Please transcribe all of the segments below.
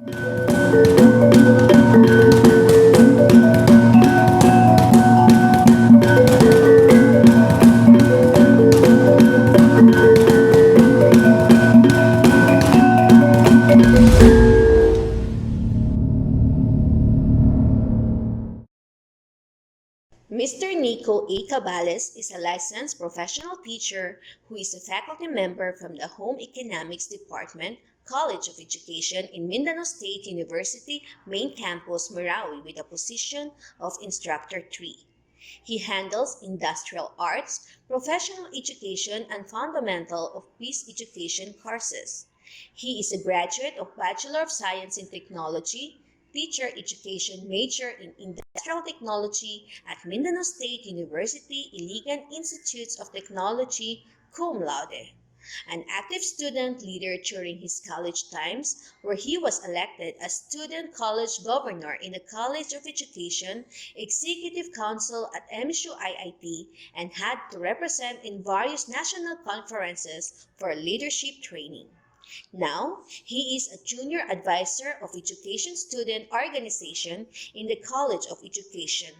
Mr. Nico A. Cabales is a licensed professional teacher who is a faculty member from the Home Economics Department, College of Education in Mindanao State University Main Campus, Marawi with a position of Instructor 3. He handles industrial arts, professional education, and fundamental of peace education courses. He is a graduate of Bachelor of Science in Technology, teacher education major in industrial technology at Mindanao State University Iligan Institutes of Technology, cum laude. An active student leader during his college times, where he was elected as student college governor in the College of Education, Executive Council at MSU IAP, and had to represent in various national conferences for leadership training. Now, he is a junior advisor of education student organization in the College of Education.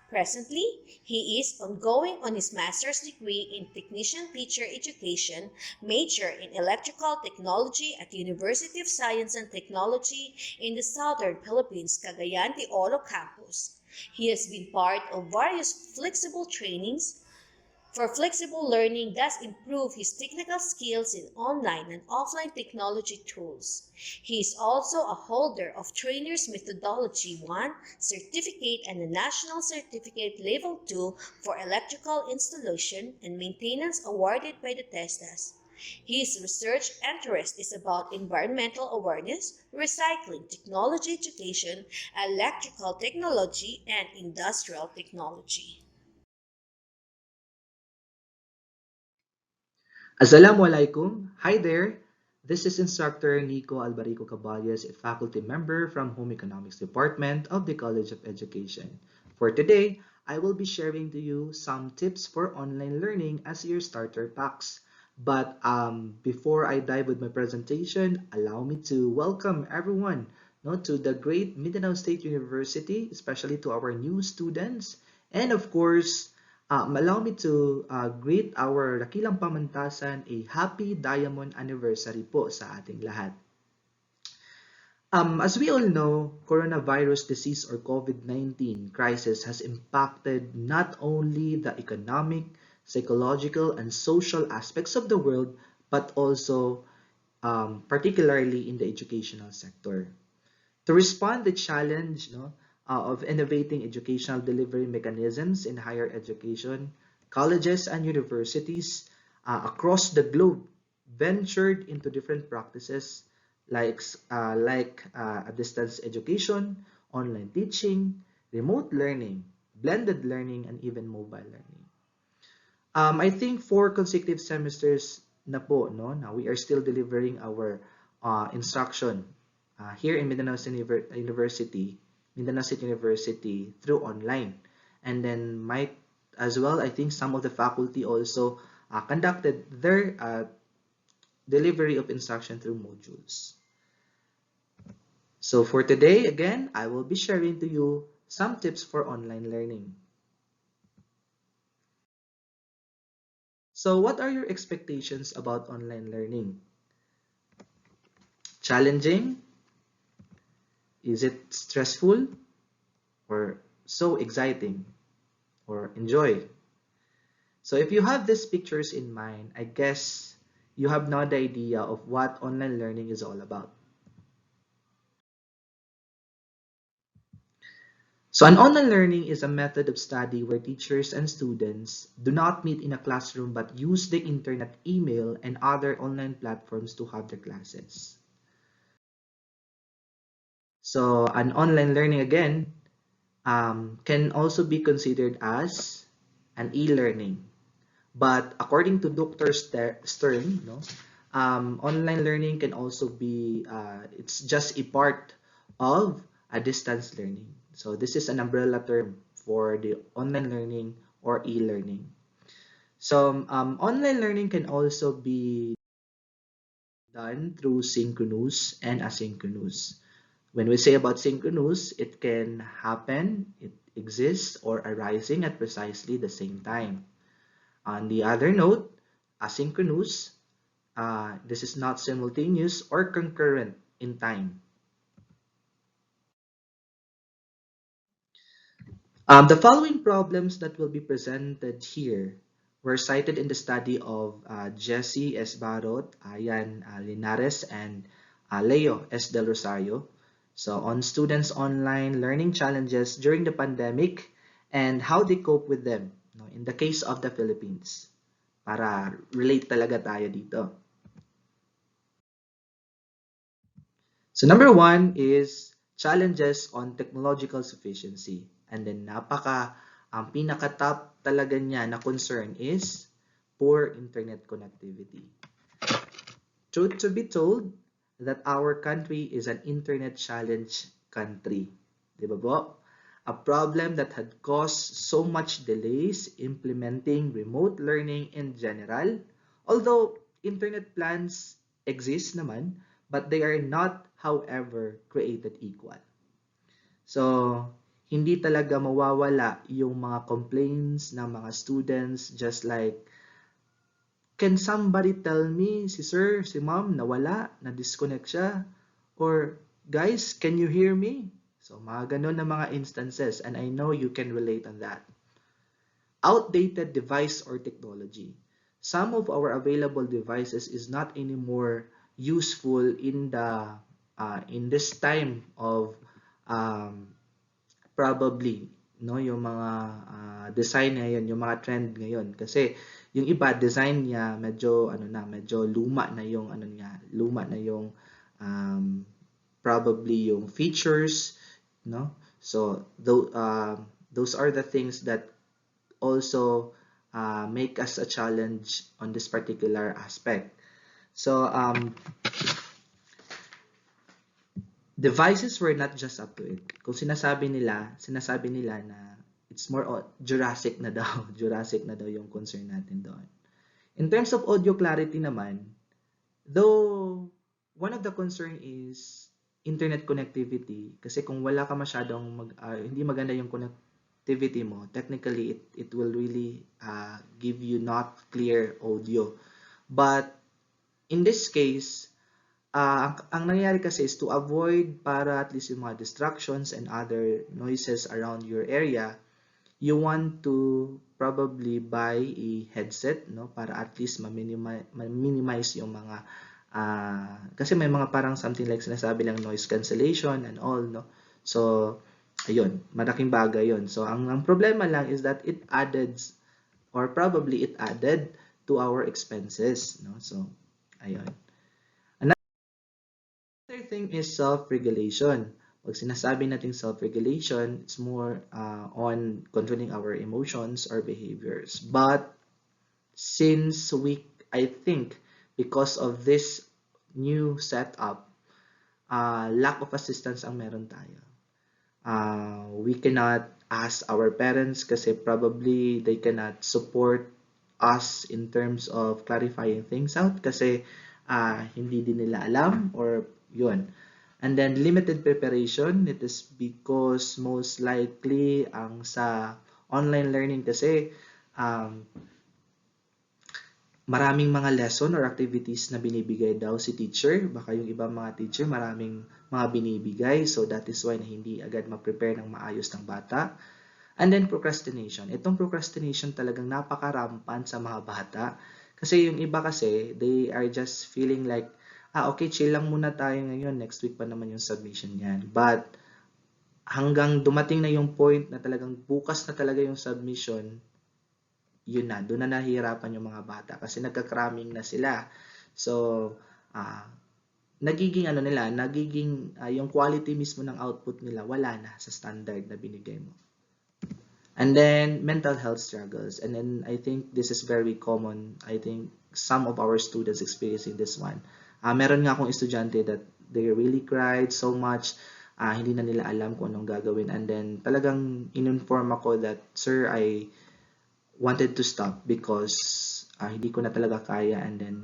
Presently, he is ongoing on his master's degree in technician teacher education, major in electrical technology at the University of Science and Technology in the Southern Philippines, Cagayan de Oro campus. He has been part of various flexible trainings for flexible learning, thus improve his technical skills in online and offline technology tools. He is also a holder of Trainer's Methodology 1 certificate and a National Certificate Level 2 for electrical installation and maintenance awarded by the TESDAS. His research interest is about environmental awareness, recycling, technology education, electrical technology, and industrial technology. Assalamualaikum. Hi there. This is Instructor Nico Albarico Caballas, a faculty member from Home Economics Department of the College of Education. For today, I will be sharing to you some tips for online learning as your starter packs. But before I dive with my presentation, allow me to welcome everyone to the great Mindanao State University, especially to our new students, and of course, allow me to greet our Dakilang Pamantasan a happy diamond anniversary po sa ating lahat. As we all know, coronavirus disease or COVID-19 crisis has impacted not only the economic, psychological, and social aspects of the world, but also particularly in the educational sector. To respond to the challenge of innovating educational delivery mechanisms in higher education, colleges and universities across the globe ventured into different practices like distance education, online teaching, remote learning, blended learning, and even mobile learning. I think 4 consecutive semesters na po, no? Now we are still delivering our instruction here in Mindanao State University, Mindanao State University through online. And then might as well, I think some of the faculty also conducted their delivery of instruction through modules. So for today, again, I will be sharing to you some tips for online learning. So what are your expectations about online learning? Challenging? Is it stressful? Or so exciting? Or enjoy? So if you have these pictures in mind, I guess you have now the idea of what online learning is all about. So an online learning is a method of study where teachers and students do not meet in a classroom but use the internet, email, and other online platforms to have their classes. So an online learning again can also be considered as an e-learning. But according to Dr. Stern, online learning can also be, it's just a part of a distance learning. So this is an umbrella term for the online learning or e-learning. So online learning can also be done through synchronous and asynchronous. When we say about synchronous, it can happen, it exists, or arising at precisely the same time. On the other note, asynchronous, this is not simultaneous or concurrent in time. The following problems that will be presented here were cited in the study of Jesse S. Barot, Ayan Linares, and Leo S. Del Rosario. So on students' online learning challenges during the pandemic and how they cope with them, no, in the case of the Philippines. Para relate talaga tayo dito. So number one is challenges on technological sufficiency. And then ang pinaka-top talaga niya na concern is poor internet connectivity. Truth to be told, that our country is an internet challenge country. Di ba po? A problem that had caused so much delays implementing remote learning in general. Although internet plans exist naman, but they are not, however, created equal. So, hindi talaga mawawala yung mga complaints ng mga students, just like, can somebody tell me, si sir, si ma'am, nawala, na-disconnect siya? Or, guys, can you hear me? So, mga ganun na mga instances, and I know you can relate on that. Outdated device or technology. Some of our available devices is not anymore useful in this time of probably no yung mga design ngayon, yung mga trend ngayon, kasi yung iba design niya medyo luma na yung luma na yung probably yung features, no? So those are the things that also make us a challenge on this particular aspect. So devices were not just up to it. Kung sinasabi nila na it's more Jurassic na daw. Jurassic na daw yung concern natin doon. In terms of audio clarity naman, though one of the concern is internet connectivity, kasi kung wala ka masyadong hindi maganda yung connectivity mo, technically it will really give you not clear audio. But in this case, ang nangyayari kasi is to avoid para at least yung mga distractions and other noises around your area, you want to probably buy a headset, no, para at least ma-minimize yung mga kasi may mga parang something like sinasabi lang noise cancellation and all, no. So ayun, malaking bagay yun. So ang problema lang is that it added or probably it added to our expenses, no. So ayun. Another thing is self-regulation. Pag sinasabi natin self-regulation, it's more on controlling our emotions or behaviors. But since I think, because of this new setup, lack of assistance ang meron tayo. We cannot ask our parents kasi probably they cannot support us in terms of clarifying things out kasi hindi din nila alam or yun. And then limited preparation, it is because most likely ang sa online learning kasi maraming mga lesson or activities na binibigay daw si teacher. Baka yung ibang mga teacher maraming mga binibigay, so that is why na hindi agad ma-prepare ng maayos ng bata. And then procrastination. Itong procrastination talagang napaka-rampant sa mga bata. Kasi yung iba kasi, they are just feeling like, okay, chill lang muna tayo ngayon. Next week pa naman yung submission yan. But hanggang dumating na yung point na talagang bukas na talaga yung submission, yun na, doon na nahihirapan yung mga bata kasi nagka-cramming na sila. So, nagiging yung quality mismo ng output nila wala na sa standard na binigay mo. And then mental health struggles, and then I think this is very common. I think some of our students experiencing this one. Meron nga akong estudyante that they really cried so much, hindi na nila alam kung anong gagawin, and then talagang in-inform ako that, sir, I wanted to stop because hindi ko na talaga kaya, and then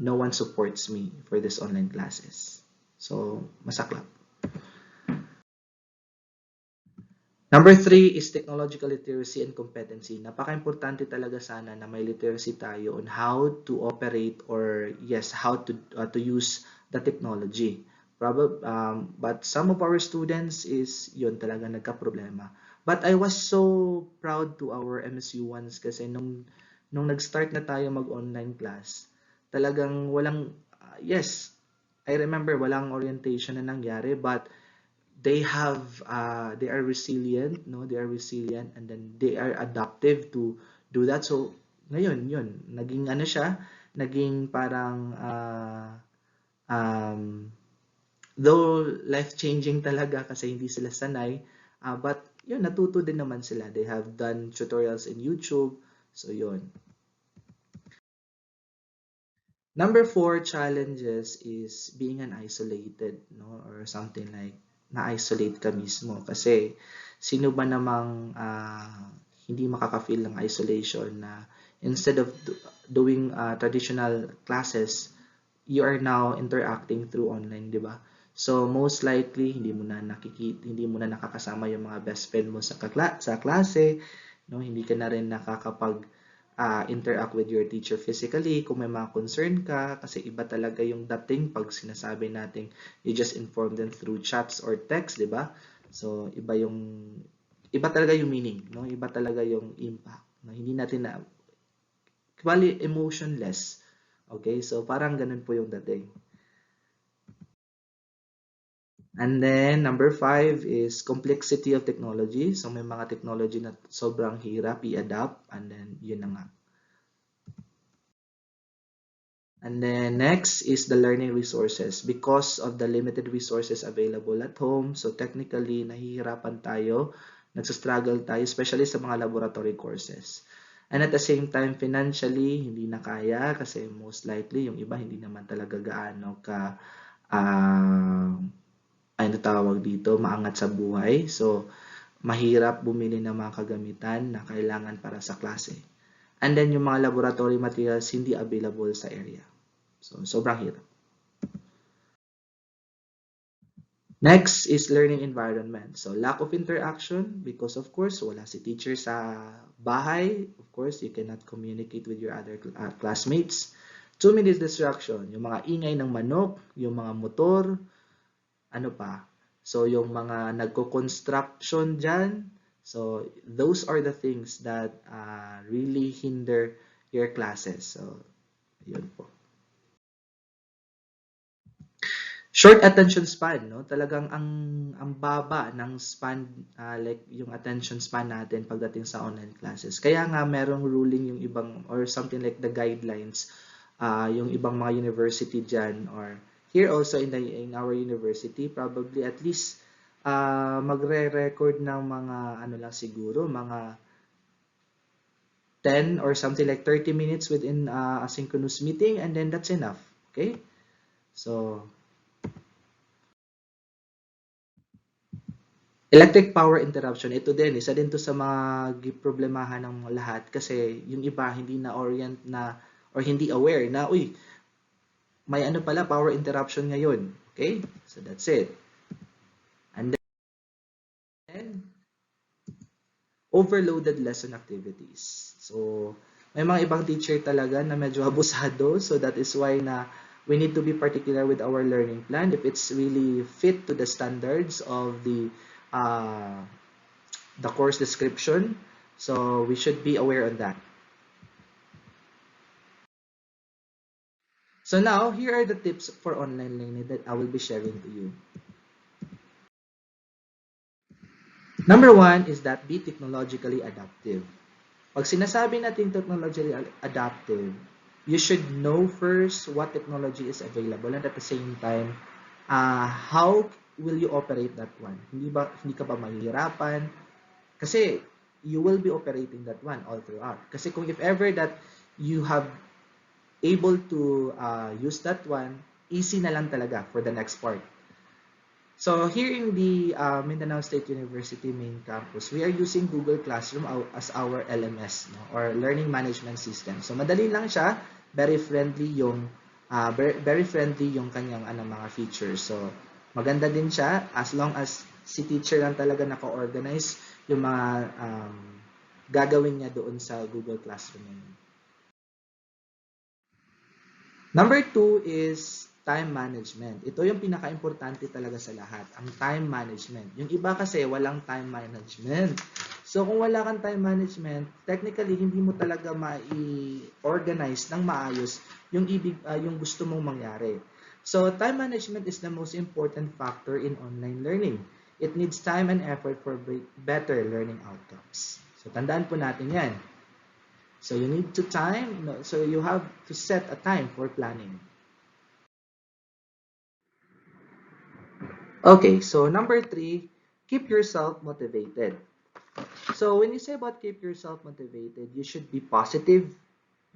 no one supports me for this online classes. So, masaklap. Number three is technological literacy and competency. Napaka-importante talaga sana na may literacy tayo on how to operate, or yes, how to use the technology. But some of our students is yun talaga nagka-problema. But I was so proud to our MSU ones kasi nung nag-start na tayo mag-online class, talagang walang, yes, I remember walang orientation na nangyari, but they are resilient, no, they are resilient, and then they are adaptive to do that. So ngayon yun, naging ano siya, naging parang though life changing talaga kasi hindi sila sanay, but yun, natuto din naman sila. They have done tutorials in YouTube, so yun. Number four challenges is being an isolated, no, or something like na-isolate ka mismo. Kasi sino ba namang hindi makaka-feel ng isolation na instead of doing traditional classes, you are now interacting through online, di ba? So most likely hindi mo na nakikita, hindi mo na nakakasama yung mga best friend mo sa klase, no? Hindi ka na rin nakakapag interact with your teacher physically kung may mga concern ka, kasi iba talaga yung dating pag sinasabi natin you just inform them through chats or text, di ba? So iba talaga yung meaning, no? Iba talaga yung impact, no? Hindi natin na emotionless. Okay, so parang ganun po yung dating. And then number five is complexity of technology. So may mga technology na sobrang hirap i-adapt, and then yun na nga. And then next is the learning resources. Because of the limited resources available at home, so technically nahihirapan tayo, nagsastruggle tayo, especially sa mga laboratory courses. And at the same time, financially, hindi na kaya kasi most likely yung iba hindi naman talaga gaano ka ano tawag dito, maangat sa buhay. So, mahirap bumili ng mga kagamitan na kailangan para sa klase. And then yung mga laboratory materials hindi available sa area. So, sobrang hirap. Next is learning environment. So, lack of interaction because of course, wala si teacher sa bahay. Of course, you cannot communicate with your other classmates. Too many distraction. Yung mga ingay ng manok, yung mga motor, ano pa. So, yung mga nagko-construction dyan. So, those are the things that really hinder your classes. So, yun po. Short attention span, no? Talagang ang baba ng span, like yung attention span natin pagdating sa online classes. Kaya nga merong ruling yung ibang, or something like the guidelines, yung ibang mga university dyan, or here also in our university, probably at least magre-record ng mga ano lang siguro, mga 10 or something like 30 minutes within a synchronous meeting, and then that's enough. Okay? So, electric power interruption, ito din, isa din to sa mga problemahan ng lahat kasi yung iba hindi na orient na or hindi aware na, uy, may ano pala, power interruption ngayon. Okay? So that's it. And then, overloaded lesson activities. So, may mga ibang teacher talaga na medyo abusado. So that is why na we need to be particular with our learning plan if it's really fit to the standards of the course description. So we should be aware on that. So now, here are the tips for online learning that I will be sharing to you. Number one is that be technologically adaptive. Pag sinasabi natin technologically adaptive, you should know first what technology is available, and at the same time, how will you operate that one? Hindi ka ba mahihirapan? Kasi you will be operating that one all throughout. Kasi kung if ever that you have able to use that one, easy na lang talaga for the next part. So here in the Mindanao State University main campus, we are using Google Classroom as our LMS, no, or Learning Management System. So madali lang siya, very friendly yung very friendly yung kanyang mga features. So maganda din siya as long as si teacher lang talaga naka-organize yung mga gagawin niya doon sa Google Classroom. Number two is time management. Ito yung pinaka-importante talaga sa lahat, ang time management. Yung iba kasi walang time management. So kung wala kang time management, technically hindi mo talaga mai-organize ng maayos yung gusto mong mangyari. So time management is the most important factor in online learning. It needs time and effort for better learning outcomes. So tandaan po natin 'yan. So you need to so you have to set a time for planning. Okay, so number three, keep yourself motivated. So when you say about keep yourself motivated, you should be positive.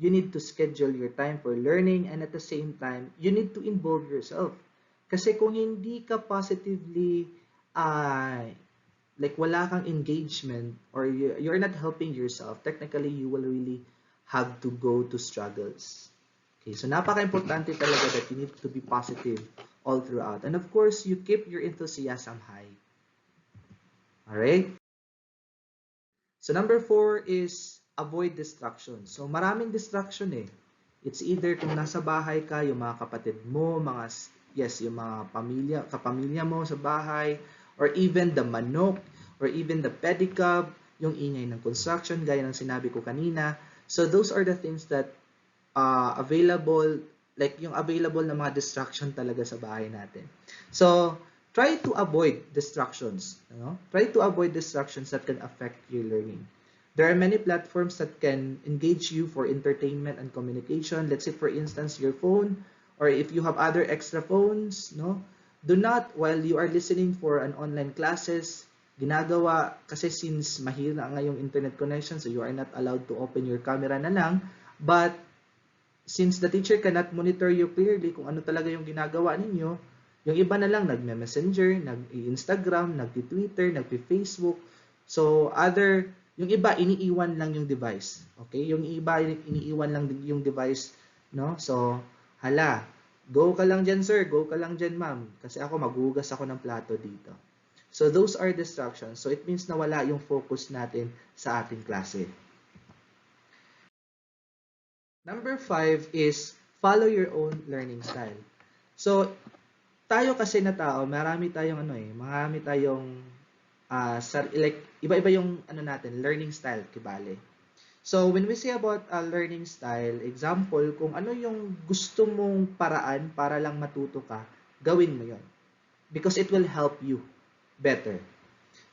You need to schedule your time for learning, and at the same time, you need to involve yourself. Kasi kung hindi ka positively, like wala kang engagement or you're not helping yourself, technically you will really have to go to struggles. Okay, so napaka-importante talaga that you need to be positive all throughout. And of course, you keep your enthusiasm high. Alright? So number four is avoid distraction. So maraming distraction eh. It's either kung nasa bahay ka, yung mga kapatid mo, yung mga kapamilya mo sa bahay, or even the manok, or even the pedicab, yung ingay ng construction, gaya ng sinabi ko kanina. So those are the things that available, like yung available na mga distraction talaga sa bahay natin. So, try to avoid distractions. Try to avoid distractions that can affect your learning. There are many platforms that can engage you for entertainment and communication. Let's say, for instance, your phone, or if you have other extra phones, do not, while you are listening for an online classes, ginagawa, kasi since mahina nga yung internet connection, so you are not allowed to open your camera na lang, but since the teacher cannot monitor you clearly kung ano talaga yung ginagawa ninyo, yung iba na lang nagme-messenger, nag-Instagram, nag-Twitter, nag-Facebook. So, yung iba iniiwan lang yung device. Okay? Yung iba iniiwan lang yung device, no? So, hala, go ka lang dyan, sir. Go ka lang dyan, ma'am. Kasi ako, maghugas ako ng plato dito. So, those are distractions. So, it means na wala yung focus natin sa ating klase. Number 5 is follow your own learning style. So, tayo kasi na tao, marami tayong like iba-iba yung natin, learning style, kibale. So, when we say about learning style, example, kung ano yung gusto mong paraan para lang matuto ka, gawin mo yon. Because it will help you better.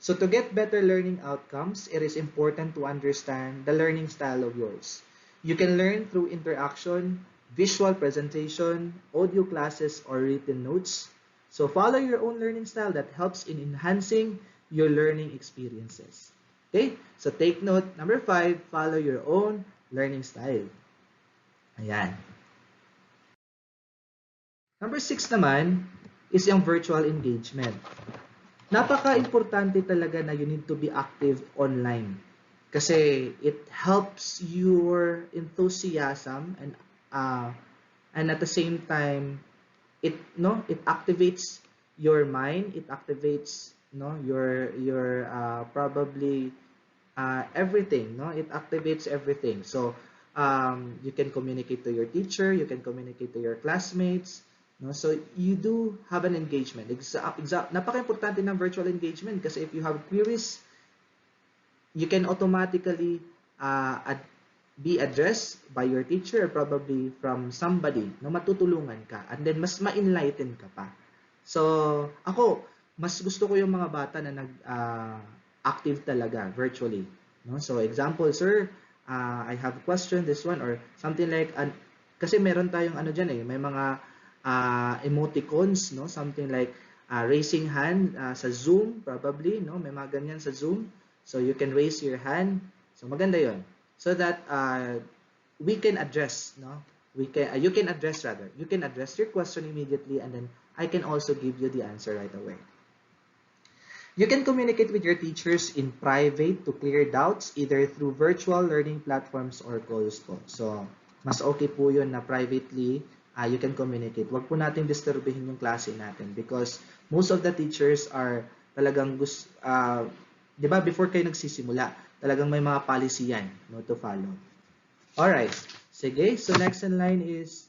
So, to get better learning outcomes, it is important to understand the learning style of yours. You can learn through interaction, visual presentation, audio classes, or written notes. So follow your own learning style that helps in enhancing your learning experiences. Okay? So take note. Number 5, follow your own learning style. Ayan. Number 6 naman is yung virtual engagement. Napaka-importante talaga na you need to be active online. Kasi it helps your enthusiasm and at the same time it activates your mind, it activates your probably everything, it activates everything. So you can communicate to your teacher, you can communicate to your classmates, so you do have an engagement. Napaka-importante ng virtual engagement kasi if you have queries, you can automatically be addressed by your teacher or probably from somebody na matutulungan ka and then mas ma-enlighten ka pa. So, ako, mas gusto ko yung mga bata na active talaga virtually. So, example, sir, I have a question, this one, or something like, kasi meron tayong dyan may mga emoticons, something like raising hand sa Zoom, probably, may mga ganyan sa Zoom. So you can raise your hand. So maganda 'yon. So that we can address, you can address your question immediately and then I can also give you the answer right away. You can communicate with your teachers in private to clear doubts either through virtual learning platforms or calls po. So, mas okay po yun na privately you can communicate. Huwag po natin disturbihin yung klase natin because most of the teachers are talagang di ba, before kayo nagsisimula, talagang may mga policy yan no, to follow. Alright, sige. So, next in line is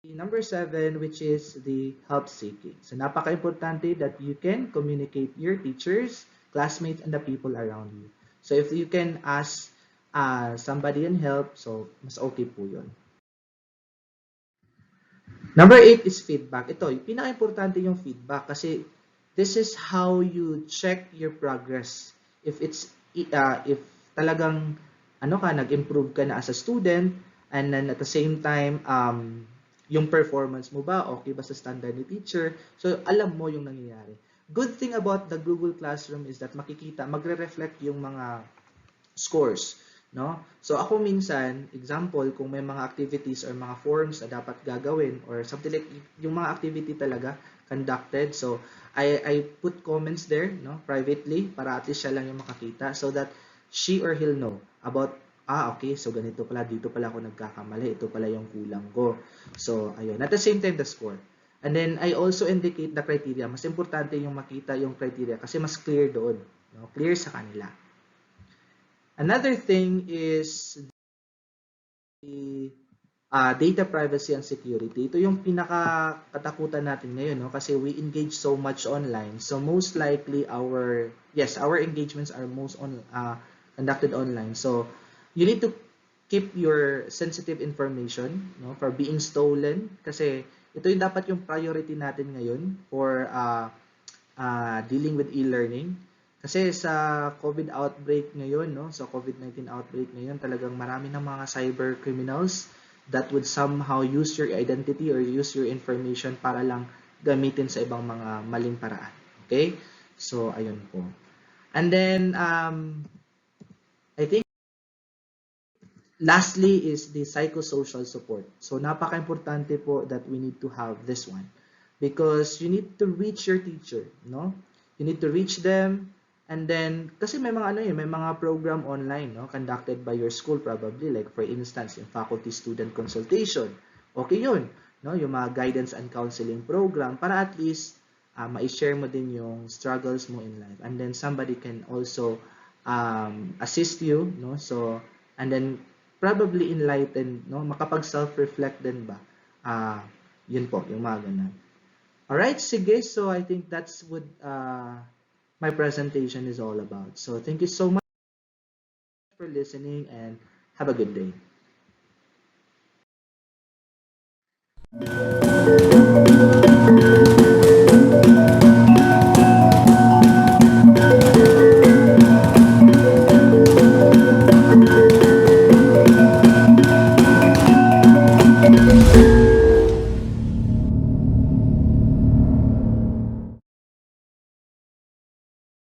number 7, which is the help seeking. So, napaka-importante that you can communicate your teachers, classmates, and the people around you. So, if you can ask somebody and help, so mas okay po yun. Number 8 is feedback. Ito, yung pinaka-importante yung feedback kasi this is how you check your progress. If talagang nag-improve ka na as a student and then at the same time yung performance mo ba okay ba sa standard ni teacher, so alam mo yung nangyayari. Good thing about the Google Classroom is that magre-reflect yung mga scores, no? So ako minsan, example, kung may mga activities or mga forms na dapat gagawin or something like yung mga activity talaga conducted, so I put comments there, no, privately para at least siya lang yung makakita so that she or he'll know about okay, so ganito pala, dito pala ako nagkakamali, ito pala yung kulang ko. So ayun, at the same time the score. And then I also indicate the criteria. Mas importante yung makita yung criteria kasi mas clear doon, no? Clear sa kanila. Another thing is the data privacy and security. Ito yung pinaka-katakutan natin ngayon, no? Kasi we engage so much online. So most likely our engagements are conducted online. So you need to keep your sensitive information, no, for being stolen kasi ito yung dapat yung priority natin ngayon for dealing with e-learning. Kasi sa COVID outbreak ngayon, no, sa COVID-19 outbreak ngayon, talagang marami ng mga cyber criminals that would somehow use your identity or use your information para lang gamitin sa ibang mga maling paraan. Okay? So, ayun po. And then, I think, lastly is the psychosocial support. So, napaka-importante po that we need to have this one. Because you need to reach your teacher, no? You need to reach them, and then, kasi may mga may mga program online, no, conducted by your school probably, like for instance, yung faculty student consultation. Okay yun, no, yung mga guidance and counseling program para at least ma-share mo din yung struggles mo in life, and then somebody can also assist you, no, so, and then probably enlighten, no, makapag self-reflect din ba, yun po, yung mga ganun. Alright, sige, so I think that's what my presentation is all about. So thank you so much for listening and have a good day.